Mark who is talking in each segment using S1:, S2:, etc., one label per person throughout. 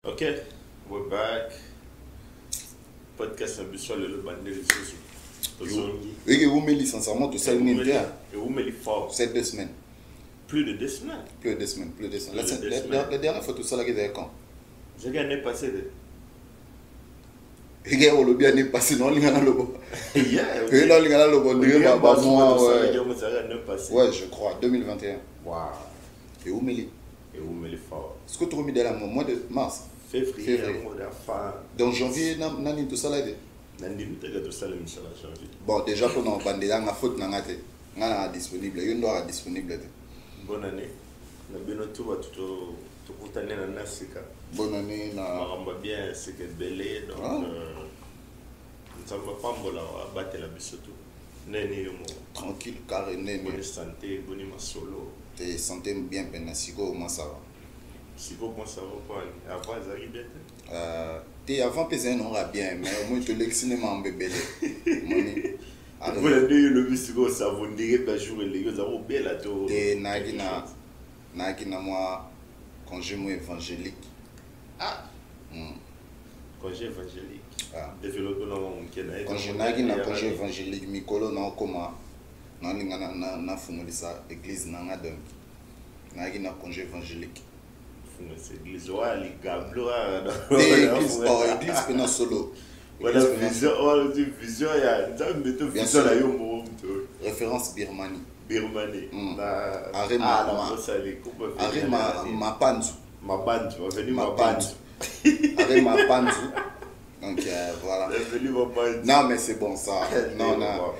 S1: Okay, we're back. Podcast ambitieux le bandé les choses.
S2: Et vous mettez sincèrement tout ça une idée.
S1: Et vous mettez fort.
S2: C'est 2 semaines.
S1: Plus de 2 semaines.
S2: Plus de 2 semaines. La dernière fois tout ça là qui était quand?
S1: J'ai gagné passé de.
S2: Et gars, on l'a bien passé non l'ingana lobo.
S1: Yeah.
S2: Et là l'ingana lobo n'ira pas moi. Ouais, je crois 2021.
S1: Wow.
S2: Et vous mettez.
S1: Et vous mettez fort.
S2: Est-ce que tu remets dans le mois de mars?
S1: Février.
S2: Donc janvier nani tout ça là. Bon, déjà pour nous bander là, on a faute n'angate. On a disponible. Il y a disponible.
S1: Bonne année. Na bino tout va tout kutane na nasika.
S2: Bonne année na.
S1: Maramba bien c'est que belé donc nous sommes pas mbola battre la bisoto. Nene yomo.
S2: Tranquille carré nene.
S1: Bonne santé, bonne masolo.
S2: T'es santé bien penasigo comment ça va?
S1: Si vous pensez pas avant Zari bien.
S2: T'es avant pesé non va bien mais moi je te l'excinément en bébé.
S1: Vous l'avez dit le bistigo ça vous dirait pas jour les gars ça vous bien là tout.
S2: T'es nagina moi congé moi évangélique.
S1: Ah. Congé évangélique.
S2: Ah.
S1: Développer dans mon Kenya.
S2: Congé nagina congé évangélique mikolo na koma na linga na funulisa église na ngadem. Nagina congé évangélique.
S1: C'est l'église ouais les gablo
S2: église pena solo.
S1: Voilà vision il y a dans méthode vision là yo mo
S2: référence Birmanie.
S1: Birmanie.
S2: Mapanzu.
S1: Mapanzu, venu Mapanzu.
S2: Mapanzu. Donc voilà. Non mais c'est bon ça. Non non.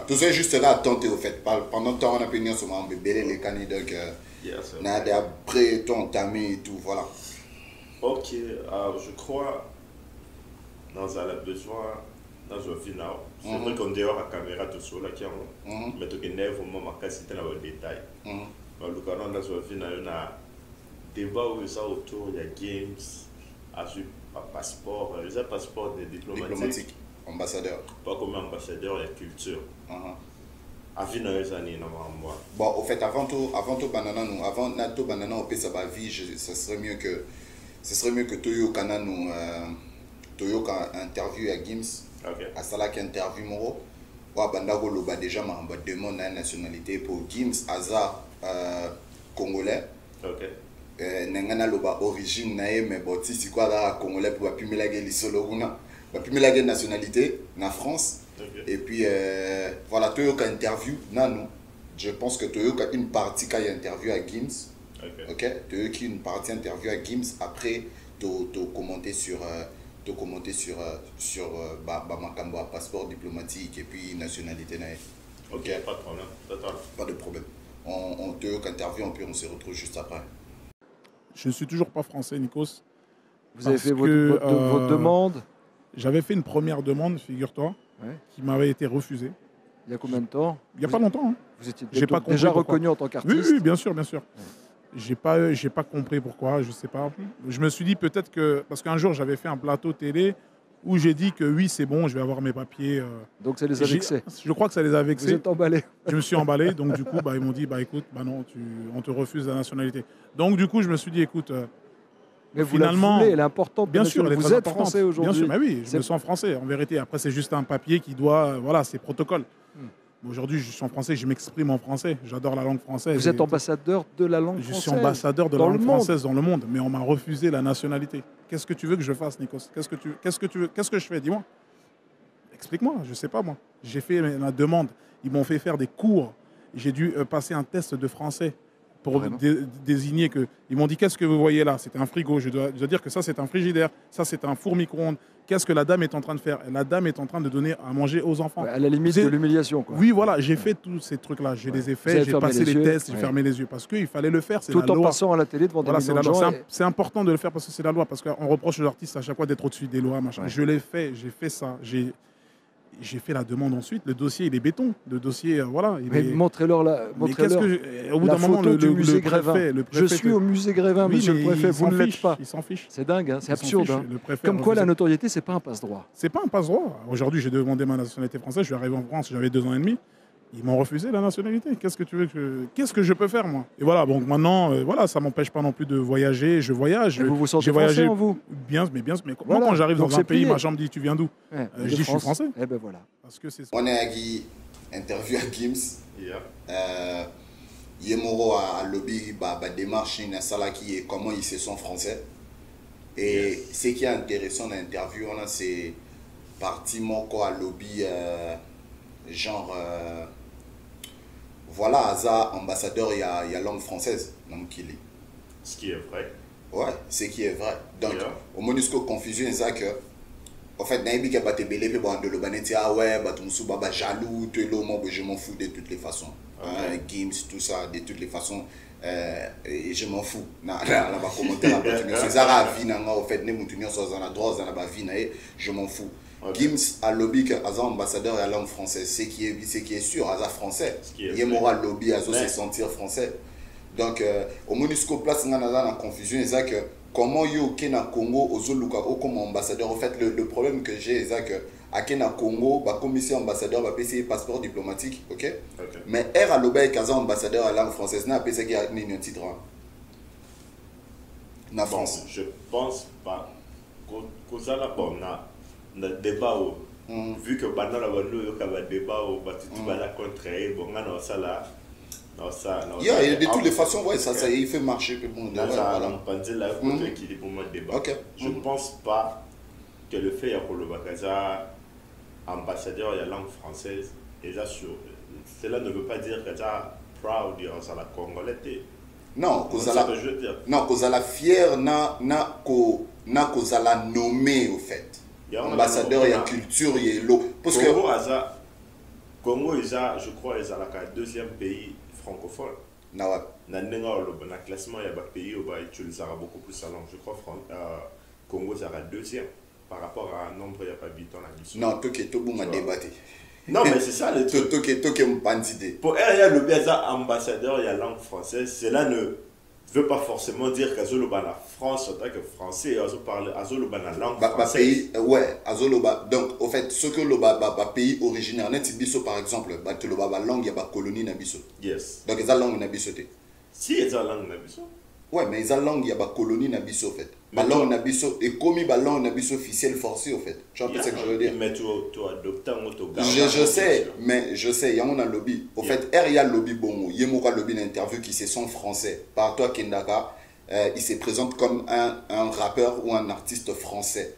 S2: Tu es juste là attendre au fait. Pendant que on a payé sur mon bébé les candidats donc après ton entamé et tout voilà.
S1: Ok, je crois dans un besoin dans un final. C'est vrai qu'on dehors la caméra tout sur la caméra. Mais tu connais vraiment ma qualité dans le détail. Dans le cas dans un final on a débat autour il y a games passeport, les passeports diplomatiques.
S2: Ambassadeur.
S1: Pas comme ambassadeur et culture. À vie dans les années normalement.
S2: Bon, au fait, avant tout banana nous, avant nato banana au pays ça va vie, ce serait mieux que Toyo Kana nous Toyo ka interview à Gims.
S1: OK.
S2: À ça qui interview moro. Wa bandago loba déjà ma demande la nationalité pour Gims Azar congolais.
S1: OK.
S2: Nengana loba origine nae mais bon si quoi là congolais pour pimela geli solo kuna. Ba pimela geli nationalité na France.
S1: Okay.
S2: Et puis voilà Toyoka interview nanou. Je pense que Toyoka une partie quand il interview à Gims. OK. Toyoka une partie interview à Gims après to commenter sur makambo passeport diplomatique et puis nationalité nae.
S1: OK, pas de problème. Total.
S2: Pas de problème. On Toyoka interview puis on se retrouve juste après.
S3: Je ne suis toujours pas français, Nikos.
S4: Vous avez fait votre demande?
S3: J'avais fait une première demande, figure-toi, qui m'avait été refusée.
S4: Il y a combien de temps?
S3: Il n'y a pas longtemps. Hein.
S4: Vous étiez
S3: déjà
S4: reconnu en tant qu'artiste?
S3: Oui, bien sûr, bien sûr. J'ai pas compris pourquoi, je ne sais pas. Je me suis dit peut-être que... Parce qu'un jour, j'avais fait un plateau télé où j'ai dit que oui, c'est bon, je vais avoir mes papiers.
S4: Donc ça les a vexés? Je
S3: crois que ça les a vexés.
S4: Vous êtes emballé?
S3: Je me suis emballé, donc du coup, ils m'ont dit, écoute, non, on te refuse la nationalité. Donc du coup, je me suis dit, écoute...
S4: Mais finalement, vous la voulez, elle est importante.
S3: Bien sûr,
S4: vous êtes français aujourd'hui.
S3: Bien sûr, mais oui, je me sens français. En vérité, après, c'est juste un papier qui doit... Voilà, c'est protocole. Aujourd'hui, je suis en français, je m'exprime en français. J'adore la langue française.
S4: Vous êtes ambassadeur de la langue française?
S3: Je suis ambassadeur de la langue française dans le monde, mais on m'a refusé la nationalité. Qu'est-ce que tu veux que je fasse, Nikos? Qu'est-ce que je fais? Dis-moi. Explique-moi, je ne sais pas, moi. J'ai fait la demande. Ils m'ont fait faire des cours. J'ai dû passer un test de français pour désigner que... Ils m'ont dit, qu'est-ce que vous voyez là? C'était un frigo. Je dois dire que ça, c'est un frigidaire. Ça, c'est un four micro-ondes. Qu'est-ce que la dame est en train de faire? La dame est en train de donner à manger aux enfants.
S4: Ouais, à la limite de l'humiliation.
S3: Oui, voilà, j'ai fait tous ces trucs-là. J'ai les ai faits, j'ai passé les tests, j'ai fermé les yeux. Parce qu'il fallait le faire, c'est la loi.
S4: Tout en passant à la télé devant des millions de gens.
S3: C'est important de le faire parce que c'est la loi. Parce qu'on reproche aux artistes à chaque fois d'être au-dessus des lois. Machin. Ouais. Je l'ai fait, j'ai fait ça. J'ai fait la demande ensuite. Le dossier, il est béton. Le dossier, voilà.
S4: Montrez-leur
S3: au bout d'un moment,
S4: le musée Grévin. Je suis au musée Grévin, monsieur le préfet. Vous ne l'êtes pas.
S3: Il s'en fiche.
S4: C'est dingue, c'est absurde. Comme quoi, la notoriété, c'est pas un passe-droit.
S3: C'est pas un passe-droit. Aujourd'hui, j'ai demandé ma nationalité française. Je suis arrivé en France, j'avais 2 ans et demi. Ils m'ont refusé la nationalité. Qu'est-ce que tu veux qu'est-ce que je peux faire, moi? Et voilà, donc maintenant, voilà, ça ne m'empêche pas non plus de voyager. Je voyage.
S4: Et vous vous sentez français, en vous?
S3: Bien, mais voilà. Moi, quand j'arrive dans un pays, ma chambre dit, tu viens d'où? Je dis, je suis français.
S4: Eh ben voilà.
S3: Parce que c'est ça.
S2: On est à Guy, interview à Gims. Yemoro a lobby, démarche, qui est comment ils se sont français. Et ce qui est intéressant dans l'interview, c'est parti moko à lobby, genre, voilà, Aza, ambassadeur, il y a langue française, donc il est.
S1: Ce qui est vrai.
S2: Ouais, ce qui est vrai. Donc, au MONUSCO, confusion, c'est que, en fait, naïbi qui a battu belé, puis bon, de l'obanetti, ah ouais, bah, tout baba jaloux, tout le monde, je m'en fous de toutes les façons. Gims, tout ça, de toutes les façons. Et je m'en fous. Je m'en fous. Gims a lobby que Aza ambassadeur et la langue française. Ce qui est sûr, Aza français. Il est moral lobby, Aza se sentir français. Donc, au MONUSCO, place dans la confusion, c'est que comment yo Kena Congo aux Zoluka comme ambassadeur. En fait, le problème que j'ai, c'est que à Kena Congo, la commission ambassadeur va payer passeport diplomatique, ok? Mais R à l'obé Kaza ambassadeur à la langue française, n'a pas payé un titre en France.
S1: Je pense pas que ça là bon na débat vu que maintenant la bande yo ka débat au tu vas la contrer bon non ça là. Non, ça, non,
S2: de toutes les façons, ouais, ça il fait marcher. Puis bon,
S1: je ne pense pas que le fait que le Bakaza ambassadeur de la langue française, cela ne veut pas dire que ça proud de la Congolais.
S2: Non, que la fière n'a la nommé au fait. Ambassadeur, il y a culture, il y a l'eau. Parce que
S1: Congo, je crois, est le deuxième pays francophone. Dans le classement, il y a des pays où ils utilisent beaucoup plus la langue. Je crois que Congo est le deuxième par rapport à un nombre d'habitants.
S2: Non, tout est bon à débattre.
S1: Non, mais c'est ça le truc.
S2: Tout est une bandité.
S1: Pour le Béza ambassadeur, il y a la langue française. Cela ne veut pas forcément dire qu'Azoloba la France en tant que français, Azoloba la langue française.
S2: Ouais, Azoloba. Donc, au fait, ce que le pays originaire, Bisso par exemple, la langue, il y a la colonie Nabiso.
S1: Yes.
S2: Donc, il y a la langue Nabiso.
S1: Si, il y a la langue Nabiso.
S2: Ouais, mais il y a la langue, il y a la colonie Nabiso, en fait. La langue Nabiso, et comme il y a la langue Nabiso officielle forcée, en fait. Tu vois ce que je veux dire?
S1: Mais tu adoptes un autre gars.
S2: Je sais, il y a un lobby. Au fait, il y a le lobby bon. Il y a un lobby d'interview qui se sont français. Par toi, Kendaka, il se présente comme un rappeur ou un artiste français.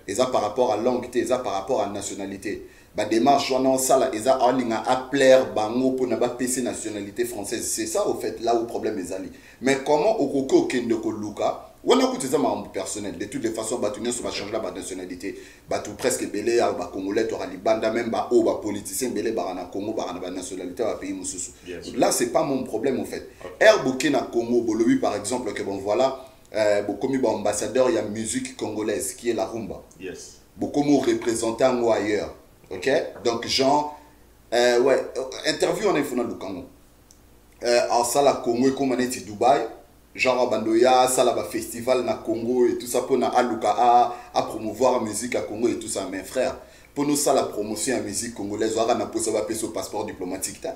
S2: Et ça par rapport à langue, et ça par rapport à nationalité. Bah démarche on ça là, et ça a plaire bango pour ne pas passer nationalité française. C'est ça au fait là où le problème est allé. Mais comment au Koko Kendoko Luka, on a écouté ça mon personnel. De toutes les façons, bah tu ne vas changer la nationalité. Bah tout presque belé à bah congolais, tu auras les bandes même bah au bah politicien belé bah na Congo bah na nationalité à pays mususu. Là c'est pas mon problème en fait. Air Burkina Congo, Bolobi par exemple que bon voilà, beaucoup de ambassadeurs il y a musique congolaise qui est la rumba.
S1: Yes.
S2: Beaucoup de représentants ou ailleurs. Ok, donc genre, ouais, interview en info dans le Congo. En ça la Congo comme on est à Dubaï, genre bandoya, ça la festival na Congo et tout ça pour na aluka à promouvoir la musique à Congo et tout ça, mes frères. Pour nous ça la promotion à la musique congolaise, on a posé au passeport diplomatique.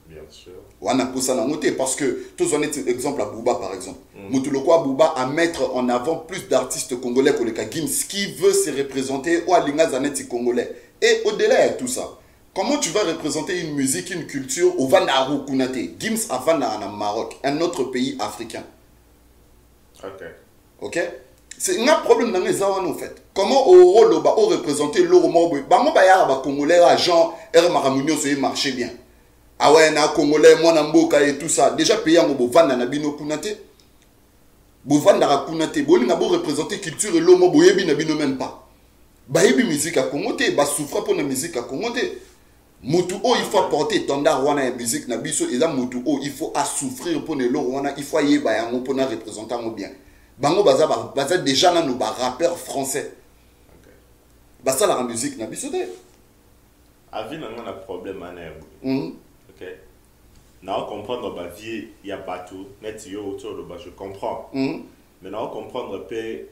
S1: Bien sûr.
S2: On a posé na noter parce que tous on est exemple à Bouba par exemple. Moutuloko à Bouba à mettre en avant plus d'artistes congolais que le Gims qui veut se représenter ou à l'inga zanetti congolais. Et au-delà de tout ça, comment tu vas représenter une musique, une culture au Vanaru Kunate, Gims à Vanara, Maroc, un autre pays africain? Ok. C'est un problème dans les arts en fait. Comment au Roloba, au représenter l'Oromobo, bah mon bayar, bah congolais, agent, Maramunio, ça marché bien. Ah ouais, na congolais, moi Namboka et tout ça. Déjà payé en Bovana Nabino Kunate. Bovana Kunate, Boli n'a beau représenter culture et l'homo, Boyebi Nabino même pas. Baïbi musique à Congo, bah souffre pour la musique à Congo. Mutu o il faut porter tanda wana musique na biso et là mutu o il faut à souffrir pour le wana il faut y bayango pour na représentant bien. Bango baza déjà na nous rappeurs français. Bah ça la musique na biso de.
S1: Avi na un problème aner. OK. Na comprendre ba vie il y a bateau net yo autour de ba je comprends. Mais na comprendre pe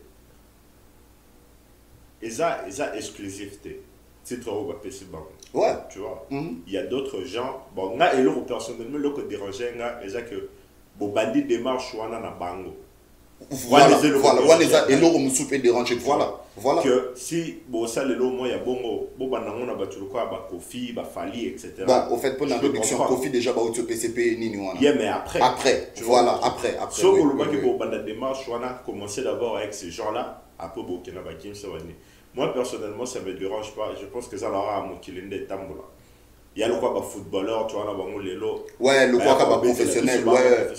S1: ils ont exclusivité. titre au PC Bango.
S2: Ouais.
S1: Tu vois. Il y a d'autres gens. Bon, là, et là, personnellement, là, que déranger, c'est que bon, bandit démarche, on a un bango.
S2: Voilà, et l'eau me soupe déranger. Voilà.
S1: Que si, bon, ça, le lot, moi, il y a bon, on a battu le quoi, bah, Kofi, bah, Fali, etc.
S2: Bon, au fait, pour la réduction, Kofi, déjà, bah, au PCP, ni nous.
S1: Yeah, mais après.
S2: Après.
S1: Sauf que le bac, bon, dans la démarche, on a commencé d'abord avec ces gens-là. Après, bon, qu'il y a un bac, ça va venir. Moi, personnellement, ça ne me dérange pas. Je pense que ça aura un mot qui est des tambours. Il y a le quoi, footballeur, tu vois, là, les lots.
S2: Ouais, le quoi, professionnel. Ouais,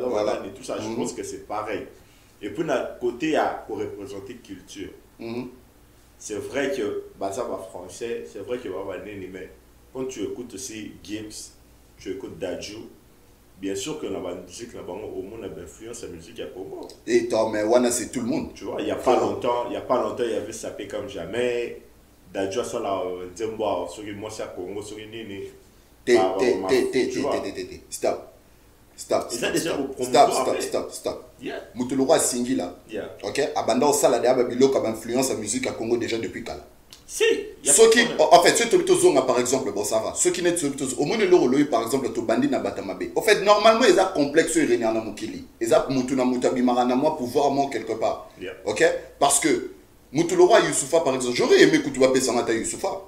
S1: voilà. Et tout ça, je pense que c'est pareil. Et puis, d'un côté, pour représenter culture. C'est vrai que, ça va français, c'est vrai que va mais quand tu écoutes aussi Gims, tu écoutes Dadju, bien sûr que la musique, au monde a influence la musique à Congo.
S2: Et toi, mais Wana, c'est tout le monde.
S1: Tu vois, il n'y a pas longtemps, il y avait Sapé comme jamais. Dadju, ça là, Nzembo, sur moi, c'est à Congo, sur une nini.
S2: Stop.
S1: Yeah.
S2: Moutouloura Singi là.
S1: Yeah.
S2: Ok. Abanda au salade à Babilo comme influence la musique à Congo déjà depuis quand?
S1: Si.
S2: Ceux qui, en fait, ceux qui sont par exemple, bon ça va. Ceux qui n'ont au moins le par exemple, to bandi na batamabe. En fait, normalement ils ont complexe sur René Mukili. Ils ont Moutuna Moutabi Marana pouvoir moi quelque part.
S1: Yeah.
S2: Ok. Parce que Moutouloura Youssoufa par exemple, j'aurais aimé que tu vas payer Samata Youssoufa.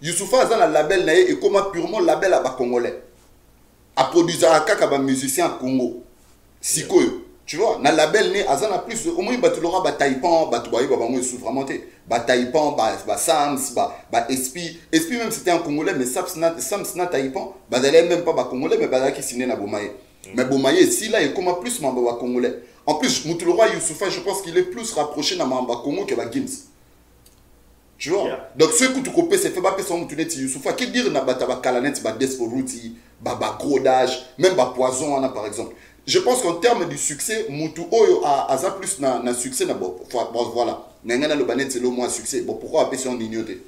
S2: Youssoufa a un label naé et comment purement label à Congolais. À produire à kaka musicien à Congo. Siko. Tu vois, na label né azana plus au moins batulora ba taipan ba tubayi ba bango sous vraiment té ba taipan ba sams ba espi même c'était un congolais mais sams na taipan ba d'aller même pas ba congolais mais ba qui signé na bomaye mais bomaye si là il comme plus mamba ba congolais en plus Moutouloura Youssoufa je pense qu'il est plus rapproché na mamba Congo que ba Gims. Tu vois, donc ceux qui tu copies c'est fait pas personne Moutounet Youssoufa qui dire na bata ba kalanet ba desporuti ba grodage même ba poison on a par exemple. Je pense qu'en termes de succès, Moutou Oyo a plus na succès na bon voilà. N'engana le banet c'est le moins succès. Bon pourquoi appeler ça en ignoté?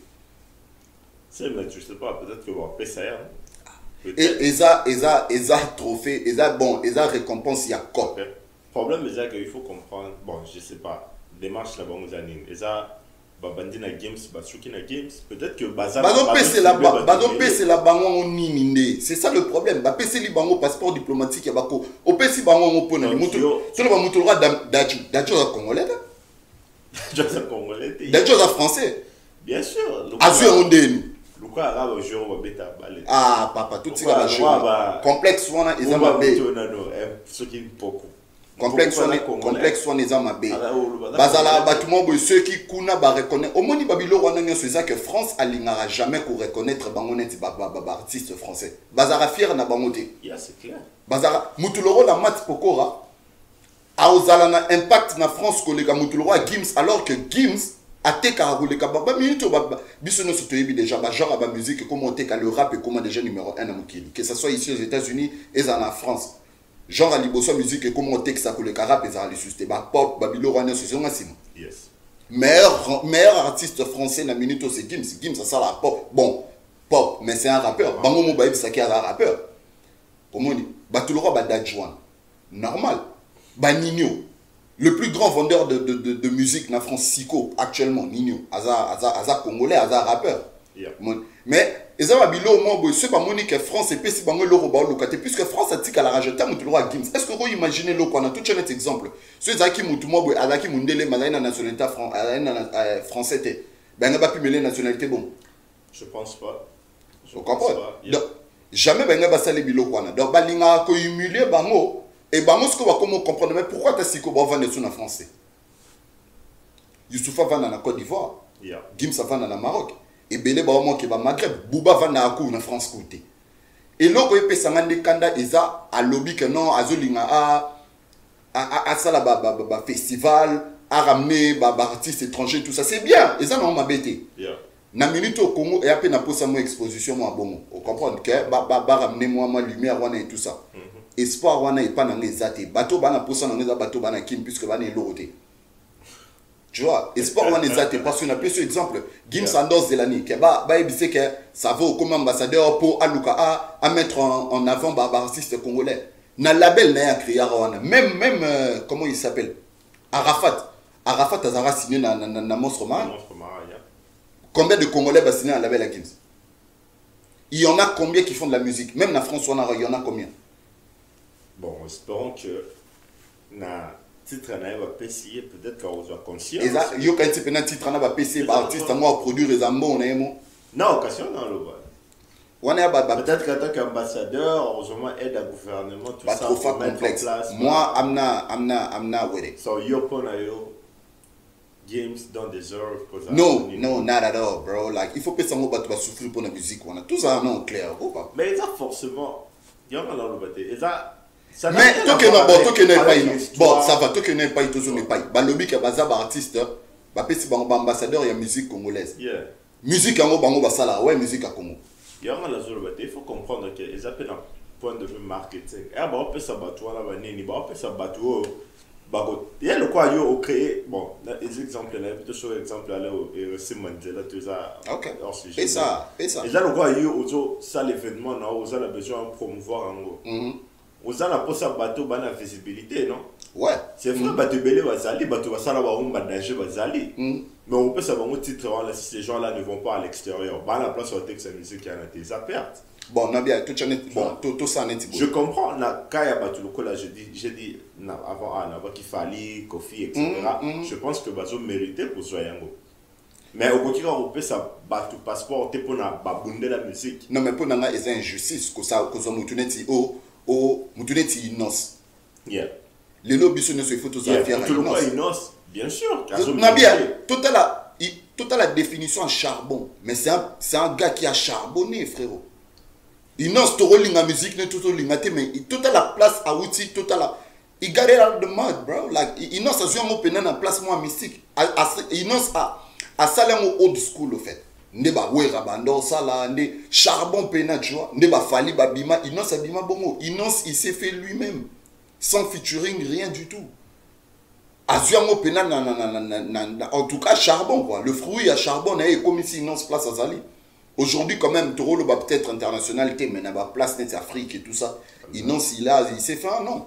S1: C'est mais je sais pas peut-être que on appeler ça.
S2: Et eza trophée, eza récompense il y a quoi?
S1: Le problème c'est qu'il faut comprendre bon je sais pas démarche là bon zanine eza Bandina Games, Basukina Games, peut-être que Bazar.
S2: c'est la bango nini. C'est ça le problème. PC li bango passeport diplomatique ya bako. Au PC bango on pona ni mutu. Tout le monde mutuera Dadju. Dadju est congolais.
S1: Dadju est congolais.
S2: Dadju est français.
S1: Bien sûr.
S2: Azu ondeni.
S1: Luka arabe jour wa beta balé.
S2: Ah papa tout ça va jouer. Complexe wana ezama be.
S1: Ce qui beaucoup.
S2: Complexe on les a bazala bâtiment ceux qui kuna ba reconnaître au moni babilo wana nyo c'est ça que France alingara jamais pour reconnaître bangonet artiste français bazara fier na bangoté
S1: c'est clair
S2: bazara mutuloro la mat pokora a ozala na impact na France kolega mutuloro Gims alors que Gims a te karoleka baba minute biso no sotoyebi déjà ba genre ba musique comment te le rap et comment déjà numéro 1 na mukili que ça soit ici aux États-Unis et en France. Genre à liboso musique et comment texte ça que le carap et ça les susté ba pop babilo rana ce sont assis.
S1: Yes.
S2: Meilleur artiste français na minute c'est Gims ça la pop. Bon, pop mais c'est un rappeur. Bango mo baïb ça qui est un rappeur. Comment dit Batulora ba Dadjuan. Normal. Ba Nino. Le plus grand vendeur de musique na France Siko actuellement Nino. Aza congolais, aza rappeur.
S1: Yeah.
S2: Mais ezaba bilo mo c'est pas monique France et pesi bango loro ba lokate puisque France a tika la rajouter mutulo à Gims. Est-ce que vous imaginez lo qu'on a tout un exemple. Ceux zaki mutu mo boy alaki mundele malina nationalité français té. Ben pas pu mêler nationalité bon.
S1: Je pense pas.
S2: Vous comprenez? Donc jamais ben ba sale bilo quoi na. Donc balinga ko humilier bango et bango ce que va comment comprendre mais pourquoi ta siko ba vendre sur en français. Youssoufa va na Côte d'Ivoire.
S1: Yeah.
S2: Gims va na Maroc. Et belé ba mo ke ba Maghreb Bouba va na ku na France côté et loko e pesa ngande kanda eza a lobby que non azolinga a sala ba festival a ramener ba artistes étrangers tout ça c'est bien eza na ma bête na minute au Congo et après na posa mo exposition mo bongo on comprend que ba ramener moi lumière wana et tout ça espoir wana e pas na ngezate bato bana posa na ngeza bato bana kin puisque bana eloroté. Tu vois, espoir on est athée parce qu'on a plus exemple Gims Sandos Zelani qui ba ebisé que ça vaut comme ambassadeur pour Aluka à mettre en avant artiste congolais. Na label na créé même comment il s'appelle Arafat Azara signé na Monstre Mara. Combien de Congolais va signer à label à Gims? Il y en a combien qui font de la musique? Même la France, il y en a combien?
S1: Bon, espérons que na titre na va PC peut-être qu'on soit conscient.
S2: Et ça, il y a quand même titre na va PC, artiste à moi produire les ambons,
S1: non, occasion dans le bas. Peut-être qu'en tant qu'ambassadeur, heureusement, aide à gouvernement, tout ça,
S2: pour mettre en place. Moi, amna, ouais.
S1: So, you pon yo Games don't deserve.
S2: No, not at all, bro. Like, il faut que ça tu vas souffrir pour la musique, on a tout ça, non, clair.
S1: Mais ça, forcément, il y en a dans le bâté. Et ça,
S2: mais toi qui n'es pas, bon, ça va, toi qui n'es pas, toi qui n'es pas. Bah, le mec, bah, artiste, bah, petit ambassadeur, il y a musique congolaise.
S1: Yeah.
S2: Musique en Congo, bah, ça là, ouais, musique à Congo.
S1: Il faut comprendre qu'ils appellent un point de vue marketing. On peut s'abattre, on peut s'abattre. Il y a le quoi, il a créé, bon, les exemples, là, plutôt sur l'exemple, là, et c'est Mandela, tout ça.
S2: Ok. Et ça.
S1: Et là, le quoi, il y a ça, l'événement, on a besoin de promouvoir en gros. On a pour ça, bateau, la visibilité, non?
S2: Ouais.
S1: C'est vrai, bateau belé va zali, bateau va ça, là, on va danger, va zali. Mais on peut savoir au titre, si ces gens-là ne vont pas à l'extérieur, la place où on texte la musique, il y a des pertes.
S2: Bon, Nabia, tout ça n'est pas.
S1: Je comprends, quand il y a battu le coup là, j'ai dit, avant qu'il fallait, Kofi, etc. Je pense que Bazo méritait pour Zoyango. Mais au contraire, on peut ça battre passeport, tu peux babounder la musique.
S2: Non, mais pour nous, il y a injustice, que ça, que ça, moutouneti innocent.
S1: Yeah.
S2: Les lobbies sont il faut tout ça faire.
S1: Tout le monde innocent, bien sûr.
S2: Nabia, toute la définition en charbon, mais c'est un gars qui a charbonné, frérot. Innocent, tout le la musique, tout le monde, mais toute la place à outil, toute la. Il got it out of the mud, bro. Like, Innocent, a joué en place moins mystique. Innocent a salé en old school, au fait. Neba wera bando sala ne charbon pena tu vois neba fali babima Innocent abima bongo Innocent il s'est fait lui-même sans featuring rien du tout azuango pena en tout cas charbon quoi le fruit à charbon est comme ici Innocent place à Zali aujourd'hui quand même Toro va peut-être internationalité mais n'a pas place net Afrique et tout ça Innocent il s'est fait un nom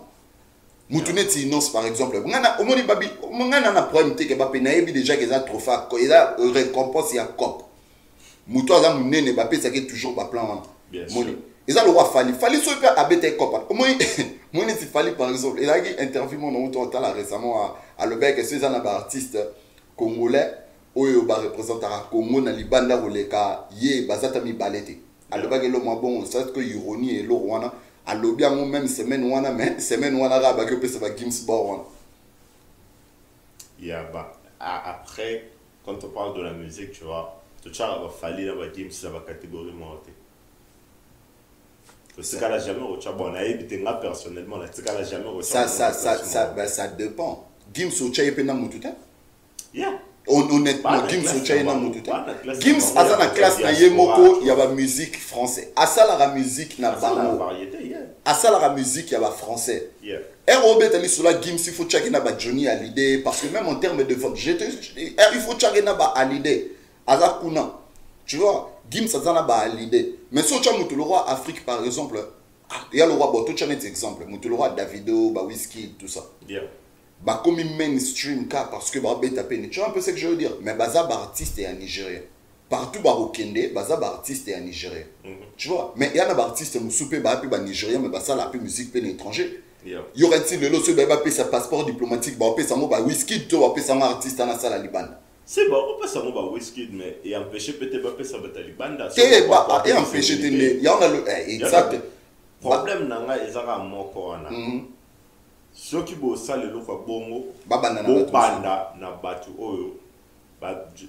S2: Moutouneti Innocent par exemple ngana omoni babi ngana na problème te ke ba pena ebi déjà que ça trophée il a récompense il y a cop Moutou a mouné Mbappé ça qui toujours pas plan
S1: bien sûr
S2: et ça le roi Fali soit pas abété cop moi si Fali par exemple il a eu interview mon autre temps là récemment à le bec c'est un artiste congolais où il représente à Congo na libanda roleka yé bazata mi balete à le bec le moins bon c'est que ironie et le rwanda à l'obia même semaine wana mais semaine wana raba que peut ça va Gims Bar
S1: yeah bah après quand on parle de la musique tu vois tout ça va falloir dans la game ça va catégorie monter ce cas là jamais au bon on a évité là personnellement là ce cas là jamais au
S2: ça dépend Gims au chai pena mututa
S1: yeah
S2: honnêtement Gims au chai na mututa Gims asa na classe na yemoko il y a la musique français asa la musique na bango asa la musique il y a français
S1: yeah
S2: Robert ali sur la Gims il faut checker na ba Johnny à l'idée parce que même en termes de vente il faut checker na ba à l'idée Azakuna, tu vois, Gims Azana ba l'idée. Mais si tu as le roi Afrique par exemple, il y a le roi Boto, tu as un exemple, le roi Davido, ba Whisky, tout ça.
S1: Yeah.
S2: Bah comme mainstream car parce que bah bête à peine. Tu vois un peu ce que je veux dire. Mais baza ba artiste et en Nigeria. Partout bah au Kende, baza ba artiste et en Nigeria. Tu vois. Mais il y a un artiste musupe ba pi ba Nigeria mais baza la pi musique peine étranger. Il y aurait-il le lot sur ba pi sa passeport diplomatique ba pi sa mo ba Whisky, tu vas pi sa artiste na sala Liban.
S1: C'est bon, on peut savoir Whisky, mais et empêcher peut-être pas ça va Taliban.
S2: Et empêcher il y en a le exact.
S1: Problème nanga ezaka moko wana. Ceux qui bossent le loka bongo, banda na batu oyo.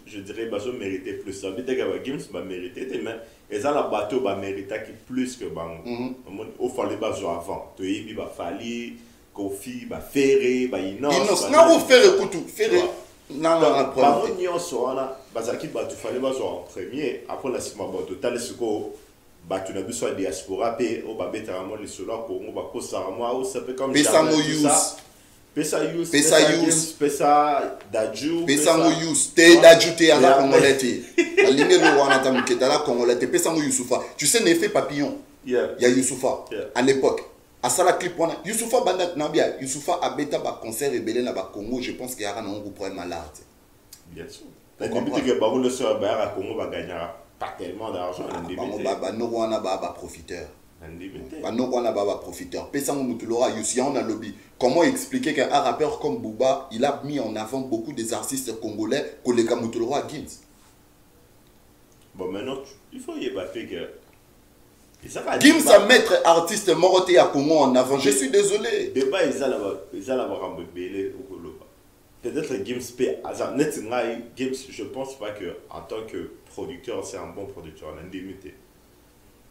S1: Je dirais bazo mériter plus. Ça veut dire que Gims va mériter mais ezala la bateau va mériter plus que bango. Au fallait bazo avant. To yibi ba fali, Kofi ba ferré, ba Innocent.
S2: Non, ferré kutu, ferré. Non,
S1: par contre, nous sommes bazaki batu fallait bazo en premier après la sima ba total siko batu na biso diaspora pe o ba beta mo le solo ko mo ba ko sa mo o ça peut comme
S2: pesa mo use
S1: pesa daju
S2: pesa mo use te daju te ala congolais alinge lo wana tamuketa la congolais te pesa mo Youssoufa tu sais l'effet papillon il y a Youssoufa à l'époque à ça la clip wana Youssoufa banda nabia Youssoufa a beta ba concert rebelle na ba Congo je pense qu'il y a un groupe problème malade
S1: bien sûr La limite que Barou le sort à Congo va gagner pas tellement d'argent.
S2: Nous on a profiteur. Nous on a profiteur. Pessango Mutulora, Yusia on a lobby. Comment expliquer qu'un rappeur comme Booba, il a mis en avant beaucoup des artistes congolais que les Mutulora Gims.
S1: Bon maintenant il faut y battre que
S2: Gims a mettre artiste moroté à Congo en avant. Je suis désolé.
S1: Débat ils allaient avoir un bébé au Koloba. Peut-être Gims peut Gims, je pense pas que en tant que producteur c'est un bon producteur en indemnité.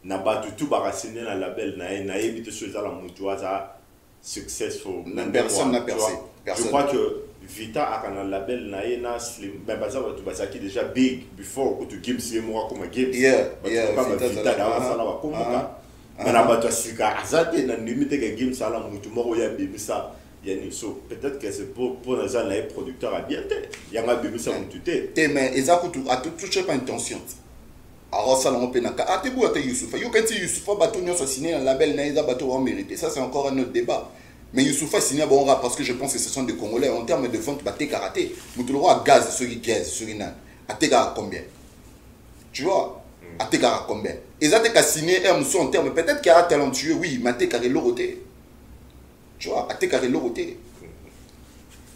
S1: N'a pas tout barassiné dans la label n'a évité chose à la moutoisa successful.
S2: Personne n'a percé.
S1: Je crois que Vita a un label na slim mais bazar tout bazar qui déjà big before que Gims c'est moi comme Gims. Vita dans ça là comme ça. Mais n'a pas tout sika azate na limite que Gims à la moutou moro ya bébé ça. So, peut-être que c'est pour les producteurs à bien être. Il y a un bébé ça tout est.
S2: Mais ils ont tout pas intention. Alors ça on peut na ka ate boate Youssoufa. Yo quand Youssoufa bateau nyo so signé un label na isa bateau en mérité. Ça c'est encore un autre débat. Mais Youssoufa signé bon rap parce que je pense que ce sont des Congolais en termes de vente baté karaté. Mutuloro à gaz ceux qui gaz ceux qui nan. Ateka combien? Tu vois? Ateka combien? Ils ont été signé un monsieur en termes peut-être qu'il a talentueux oui, mais ateka loroté. Tu vois, até carré l'oroté.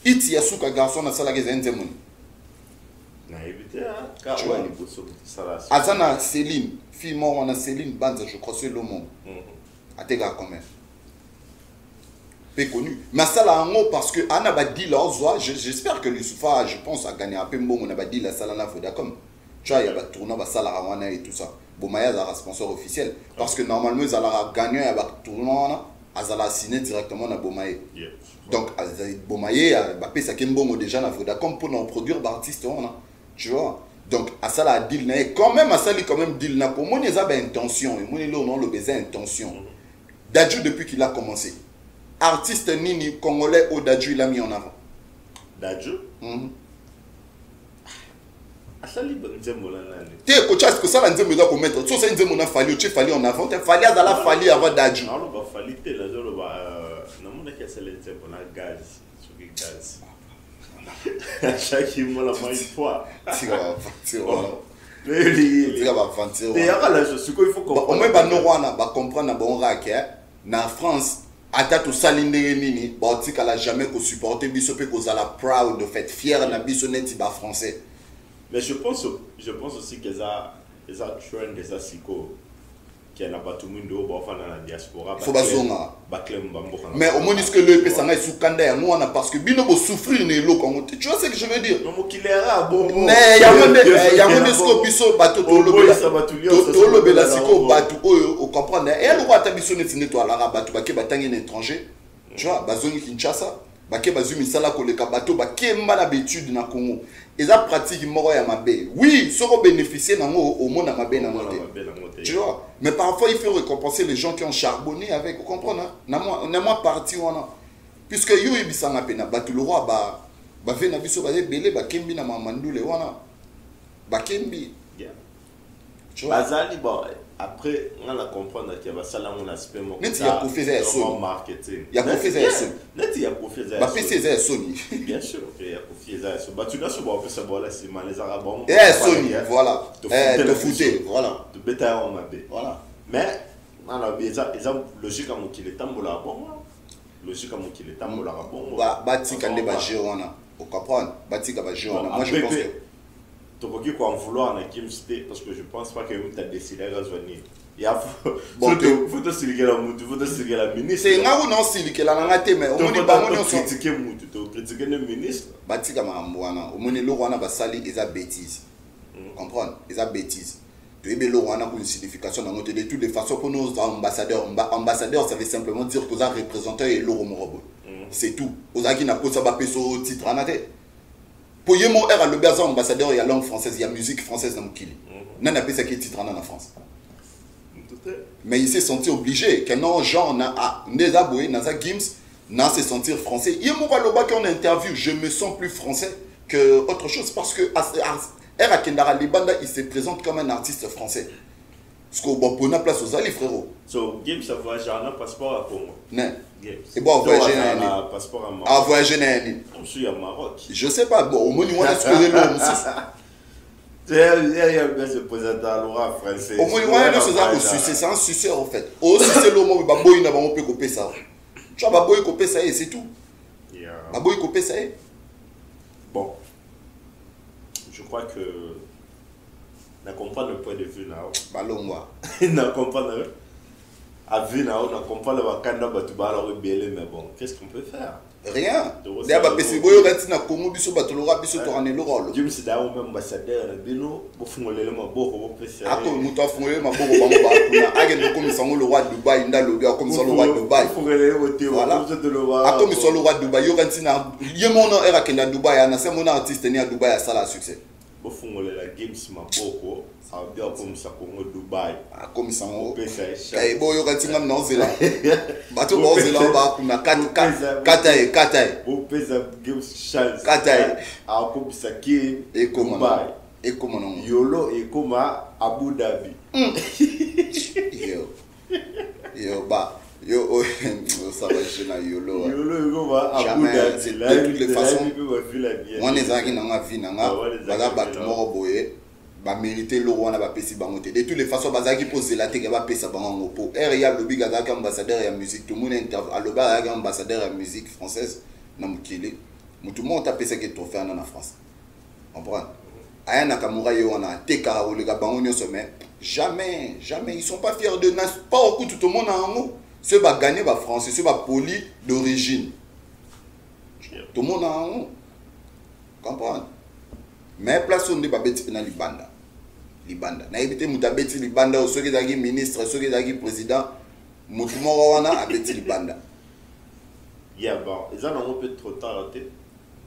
S2: Iti yasuka garçon na sala geza nzemoni.
S1: Na évité hein. Tu vois les bosso sala.
S2: Azana Céline, fille mort on a Céline Banza je crois c'est le monde. Até gar combien? Peu connu. Mais ça là en haut parce que Anna Badi là j'espère que Youssoufa je pense a gagné un peu bon on a Badi la sala là Vodacom. Tu vois il y a pas tournoi ba sala rawana et tout ça. Bomaya a sponsor officiel parce que normalement ils allaient gagner à ba tournoi Azala signé directement na Bomaye. Donc Bomaye Mbappé ça kembongo déjà na Vodacom pour nous produire d'artistes tu vois. Donc Asala a deal na quand même Asali quand même deal na pour moi ils avaient intention et moi ils ont le besoin intention. Dadju depuis qu'il a commencé. Artiste nini congolais au Dadju il a mis en avant.
S1: Dadju Asali bonzemo la nani.
S2: T'es coach est-ce que ça la nzemo doit commettre. So ça nzemo na fallu tu fallu en avant, tu fallu Azala fallu avant Dadju.
S1: Non ba fallu te la zolo ba na mona que c'est le nzemo na gaz, sur gaz. Chaque mois la moins fois. Tu vas
S2: avancer.
S1: Et alors je suis il faut comprendre.
S2: Au moins ba no wana ba comprendre bon rack na France ata to salinde nini ba tika la jamais ko supporter biso pe ko zala proud de fait fier na biso neti ba français.
S1: Mais je pense aussi que ça trend des asiko qui n'a pas tout le monde au dans la diaspora.
S2: Faut bazonga. Mais au moins est-ce que le pesanga sous kanda ya nous parce que bino bo souffrir ne lo Congo. Tu vois ce que je veux dire?
S1: Non qu'il est bon.
S2: Mais y a mon esco biso bateau to lo bela siko bateau o comprendre. Et le roi ta biso ne tine to ala bateau ba ke batangi un étranger. Tu vois bazongi Kinshasa. Bake bazumi sala koleka bateau ba kemba na betude na Congo. Eza pratique moro ya mabe. Oui, soko bénéficier nango au monde na mabe na moté. Tu vois? Mais parfois il faut récompenser les gens qui ont charbonné avec, vous comprenez? Na moi parti wana. Puisque yo ibisanga pena bateau le roi ba ve na biso ba belé ba kembi na mamandule wana. Ba kembi.
S1: Tu vois? Bazali bon après on a comprendre qu'il y a ça là mon aspect mon
S2: marketing. Il y a confié ça.
S1: Net il y a confié ça.
S2: Ba PC ça Sony.
S1: Bien sûr, il y a confié ça. Bah tu n'as pas fait ça voilà c'est mal les arabes.
S2: Sony voilà. Te fouter voilà.
S1: De bêta on m'a dit.
S2: Voilà.
S1: Mais alors ils ont logique à mon qu'il est tambola bon. Logique à mon qu'il est tambola bon.
S2: Ba tika nde ba géona. Vous comprenez? Ba tika ba géona. Moi je pense que
S1: tu peux quoi en vouloir en Gims parce que je pense pas que tu as décidé de revenir. Il faut te siliquer la moutou, faut te siliquer la ministre.
S2: C'est un non siliquer la ngate mais on dit pas on
S1: critiquer moutou, tu critiquer le ministre.
S2: Batika mamwana, au moni lo wana basali eza bêtise. Comprendre? Eza bêtise. Tu es lo wana pour une signification dans notre de toutes les façons pour nos ambassadeurs. Ambassadeur ça veut simplement dire que vous êtes représentant et lo romorobo. C'est tout. Vous avez qui n'a pas ça ba peso titre anate. Pour y mon R à le ambassadeur, il y a langue française, il y a musique française dans mon kili. N'a pas ça qui est titre en France. Mais il s'est senti obligé. Que non, Jean, n'a boué, n'a Gims, n'a se sentir français. Il y a mon raloba qui en interview, je me sens plus français que autre chose parce que R à Kendara Libanda, il se présente comme un artiste français. Parce qu'on va prendre place aux alliés, frérot.
S1: So, Games a voyagé en un passeport à Congo.
S2: Non.
S1: Games.
S2: Et bon, voyager
S1: un passeport à Maroc.
S2: Ah, voyager en
S1: Je suis à Maroc.
S2: Je sais pas, bon, au moins, on a trouvé l'homme.
S1: Il y a bien ce président Laura français.
S2: Au moins, on a c'est un suceur en fait. Oh, si c'est l'homme, il n'a pas copier ça. Tu vois, il copier ça et c'est tout. Il copier ça.
S1: Bon, je crois que on comprend le point de vue là.
S2: Ballon moi.
S1: On comprend à vue là, on comprend le wakanda batuba alors rebelle mais bon, qu'est-ce qu'on peut faire?
S2: Rien. D'ailleurs, bah pesi boyo reti na Congo biso batolora biso to rané le rôle.
S1: Dieu c'est d'ailleurs même ambassadeur bino bo fungolele maboko bo pesi.
S2: Ako muto afungolele maboko bango ba kuna agende comme ça le roi de Dubaï nda lobi comme ça le roi de Dubaï.
S1: Fungolele wote
S2: voilà. Ako so le roi de Dubaï yo reti na yemono era kenda Dubaï na c'est mon artiste ni à Dubaï a ça la succès.
S1: Bo fungolele Games maboko ça veut dire comme ça Congo Dubaï.
S2: Ah comme ça on
S1: pesa.
S2: Kay bo yo reti ngam na zela. Bato bo zela ba kuna katae.
S1: Bo pesa Games chance.
S2: Katae.
S1: Ah comme ça qui
S2: et comment et comment non.
S1: Yolo et comme Abu Dhabi.
S2: Yo ba yo ça va chez na yolo.
S1: Yolo comme Abu Dhabi.
S2: De toutes les façons. On est aquí na vie na bala bato moko boye. Ba mériter le roi na ba pesi bango te. De toutes les façons bazaki poser la teke ba pesa bango po. RIA lobi gazaka ambassadeur ya musique tout le monde interview. Aloba ya ambassadeur ya musique française na mukile. Mutu mo ta pesa ke trophée en France. Comprends? Aya Nakamura yo na teka o le ga bango nyoso mais jamais ils sont pas fiers de pas au coup tout le monde en haut. Ceux va gagner ba français, ceux va poli d'origine. Tout le monde en haut. Comprends? Mais place on ne pas bêtir na libanda. Na éviter mutabeti libanda soki dagi ministre soki dagi président mutu moko wana abeti libanda.
S1: Yeah bon, ils ont un peu trop tard raté.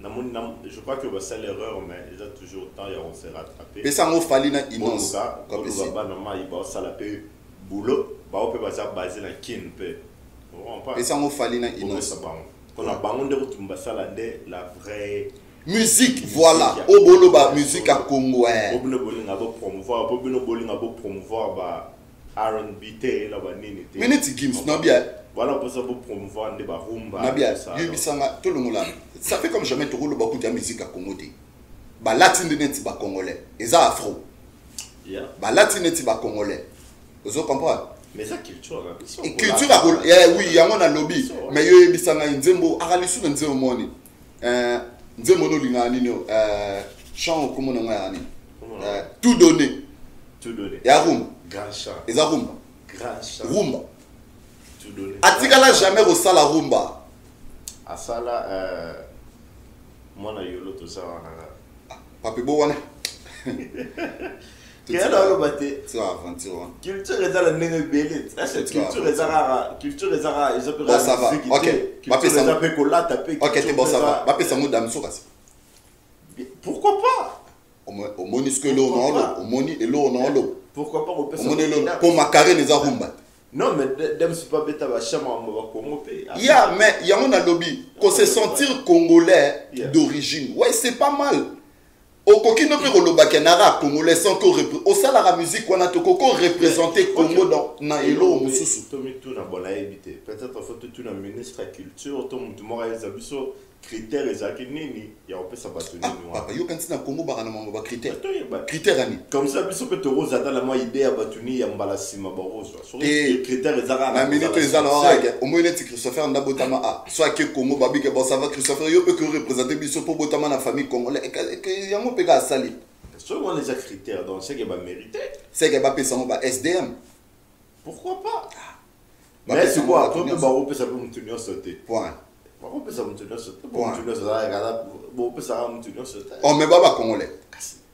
S1: Je crois que c'est l'erreur mais ils ont toujours temps et on s'est rattrapé.
S2: Mais ça m'a fallu na innocence
S1: comme ça ba normal il va ça la paix boulot, ba on peut pas ça baser na kin pe.
S2: Mais ça m'a fallu na innocence.
S1: On a bangon de retumba ça la vraie
S2: musique, voilà. Au bolo ba musique à Congo.
S1: Obino boli ngabo promouvoir, obino boli ngabo promouvoir ba R&B te la ba nini te.
S2: Minute Gims non bien.
S1: Voilà pour ça pour promouvoir des ba rumba.
S2: Na bien. Yubisanga tout le monde là. Ça fait comme jamais tout le beaucoup de musique à Congo te. Ba latin de net ba congolais. Eza afro.
S1: Yeah.
S2: Ba latin net ba congolais. Vous comprenez?
S1: Mais ça culture là.
S2: Et culture oui, il y a mon lobby. Mais yo yubisanga nzembo akalisu nzembo moni. Nzembo linga nino chant comme on a ni tout donné ya rumba
S1: grand chant
S2: eza rumba
S1: grand chant
S2: rumba
S1: tout donné
S2: atikala jamais au sala rumba
S1: a sala mona yolo to ça
S2: papi bo wana
S1: quel alors baté
S2: c'est aventure
S1: culture est dans la nene belé c'est culture est rare ils ont
S2: bon ça va OK
S1: papi ça va cola taper
S2: OK c'est bon ça va papi ça modam sokas
S1: pourquoi pas
S2: au monisque l'eau non au moni et l'eau non l'eau
S1: pourquoi pas on peut
S2: ça pour macarena les rumba
S1: non mais dem c'est pas bêta ba chama on va comment payer
S2: yeah mais il y a on a lobby qu'on se sentir congolais d'origine ouais c'est pas mal. Au coquino pe koloba kenara congolais sans que au salara musique on a to koko représenter Congo dans na elo mususu
S1: to mi tout na bona éviter peut-être faut tout na ministre de culture to mutu mora ezabiso critères ezaki nini ya on peut sabatoni
S2: nini papa yo kanti na Congo ba na mamba critères ani
S1: comme ça biso pe to rosa dans la moi idée ya batuni ya mbala sima ba rosa sur les critères ezaka
S2: na minute ezala orage au moins net Christopher Ndabotama a soit que Congo babi que bon ça va Christopher yo peut que représenter biso pour Botama na famille congolaise et yango pe ga sali
S1: sur on les critères donc c'est que ba mériter
S2: c'est que ba pesa ba SDM
S1: pourquoi pas mais c'est quoi après ba on peut ça peut maintenir sauter
S2: point
S1: on peut ça maintenir sauter bon maintenir ça bon peut ça maintenir sauter
S2: on me baba congolais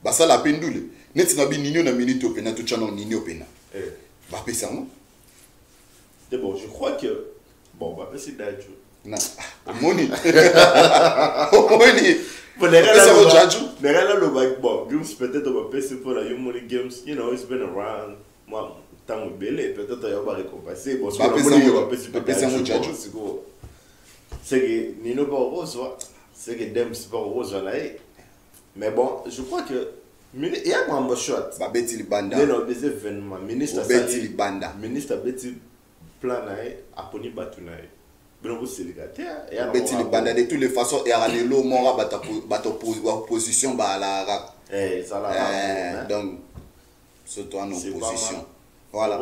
S2: ba ça la pendule net na bi ninyo na minute opena to chano ninyo opena ba pesa mo
S1: c'est bon je crois que bon ba pesa d'adjo
S2: na moni moni
S1: bon les gars le bac bon games peut-être on va passer pour la money games you know it's been around moi tant belé peut-être il va récompenser bon
S2: ba pesa mo d'adjo
S1: c'est que Nino pas rose c'est que Dem c'est pas rose là mais bon je crois que Il y a un shot.
S2: Babeti Libanda.
S1: Non, des événements. Ministre
S2: Babeti Libanda.
S1: Ministre Babeti plan à Poni Batunaï. Bon, c'est le gars.
S2: Babeti Libanda. De toutes les façons, il y a un lot mort à opposition à la RAC.
S1: Ça la
S2: donc, surtout en opposition. Voilà.